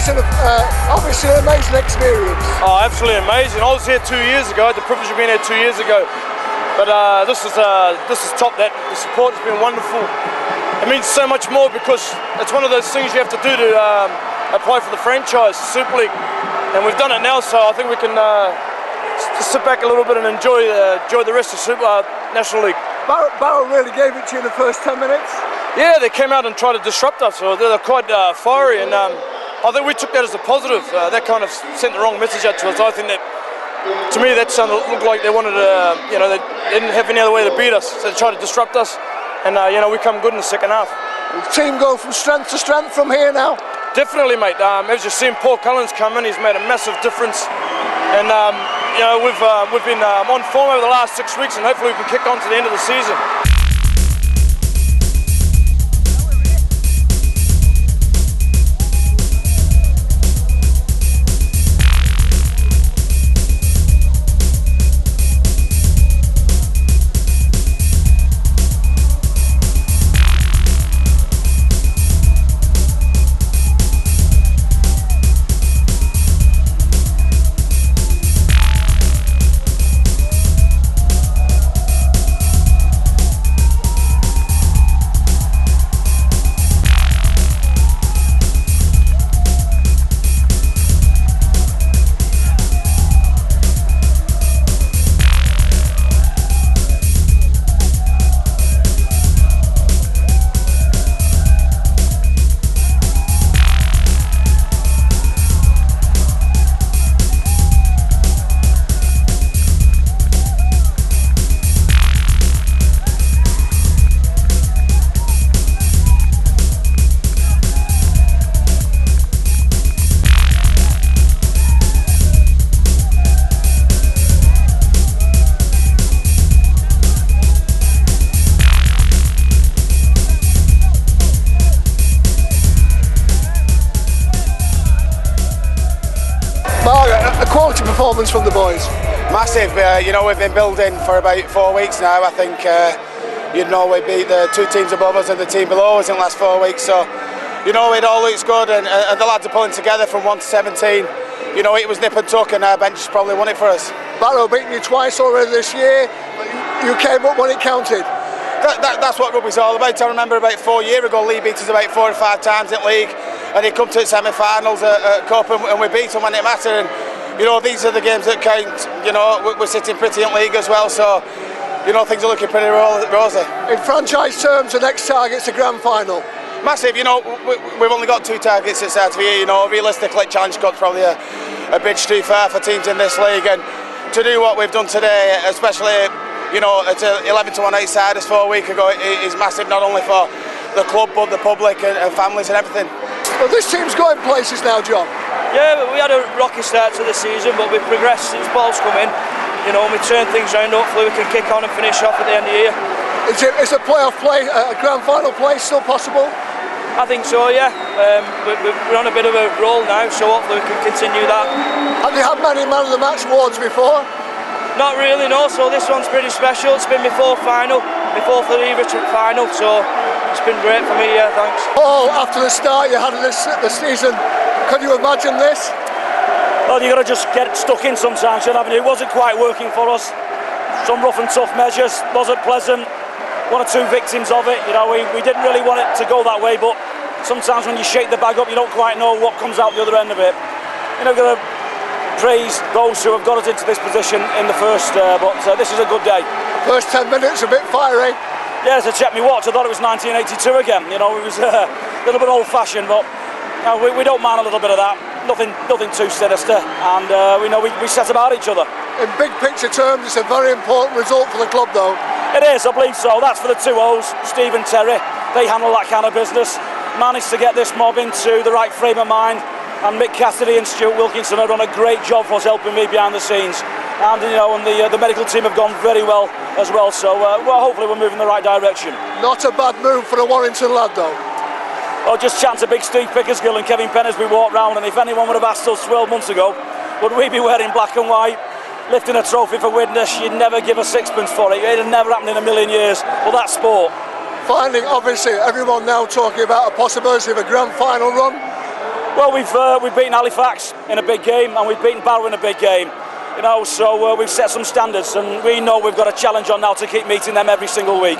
It's obviously an amazing experience. Oh, absolutely amazing. I was here 2 years ago. I had the privilege of being here 2 years ago. But this is top. That the support has been wonderful. It means so much more because it's one of those things you have to do to apply for the franchise, Super League, and we've done it now. So I think we can just sit back a little bit and enjoy the rest of National League. Barrow really gave it to you in the first 10 minutes. Yeah, they came out and tried to disrupt us. So they're quite fiery, and I think we took that as a positive. That kind of sent the wrong message out to us. I think that, to me, that looked like they wanted to, they didn't have any other way to beat us, so they tried to disrupt us. And we come good in the second half. The team go from strength to strength from here now? Definitely, mate. As you've seen, Paul Cullen's come in, he's made a massive difference. And, we've been on form over the last 6 weeks, and hopefully we can kick on to the end of the season. A quality performance from the boys. Massive. We've been building for about 4 weeks now. I think we beat the two teams above us and the team below us in the last 4 weeks. So it all looks good, and the lads are pulling together from 1 to 17. It was nip and tuck, and our bench probably won it for us. Barrow beaten you twice already this year, but you came up when it counted. That's what rugby's all about. I remember about 4 years ago, Lee beat us about 4 or 5 times in league, and he come to the semi-finals at Cup, and we beat him when it mattered. And these are the games that count. We're sitting pretty in league as well, so things are looking pretty rosy. In franchise terms, the next target's the grand final. Massive. We've only got 2 targets at the start of the year. Realistically, Challenge Cup's probably a bridge too far for teams in this league, and to do what we've done today, especially it's 11 to 1 outside us 4 weeks ago, is massive, not only for the club but the public and families and everything. Well, this team's going places now, John. Yeah, we had a rocky start to the season, but we've progressed since Paul's come in. And we turned things around. Hopefully we can kick on and finish off at the end of the year. Is a playoff play, a grand final play still possible? I think so, yeah. We're on a bit of a roll now, so hopefully we can continue that. Have you had many man of the match awards before? Not really, no. So this one's pretty special. It's been my 4th final, my 4th Everton final, so it's been great for me, yeah, thanks. Paul, after the start you had this season, can you imagine this? Well, you've got to just get stuck in sometimes, haven't you? It wasn't quite working for us. Some rough and tough measures, wasn't pleasant. 1 or 2 victims of it. We didn't really want it to go that way, but sometimes when you shake the bag up, you don't quite know what comes out the other end of it. Got to praise those who have got us into this position in the first, but this is a good day. First 10 minutes, a bit fiery. Yeah, as I checked my watch, I thought it was 1982 again. It was a little bit old-fashioned, but we don't mind a little bit of that. Nothing too sinister, and we set about each other. In big picture terms, it's a very important result for the club, though. It is, I believe so. That's for the 2 O's, Steve and Terry. They handle that kind of business. Managed to get this mob into the right frame of mind, and Mick Cassidy and Stuart Wilkinson have done a great job for us, helping me behind the scenes. And the medical team have gone very well as well. So hopefully we're moving in the right direction. Not a bad move for a Warrington lad, though. Oh, just chance a big Steve Pickersgill and Kevin Pennersby walked round, and if anyone would have asked us 12 months ago, would we be wearing black and white, lifting a trophy for Widnes, you'd never give a sixpence for it. It had never happened in a million years. Well, that's sport. Finally, obviously, everyone now talking about a possibility of a grand final run. Well, we've beaten Halifax in a big game, and we've beaten Barrow in a big game. You know, so we've set some standards, and we know we've got a challenge on now to keep meeting them every single week.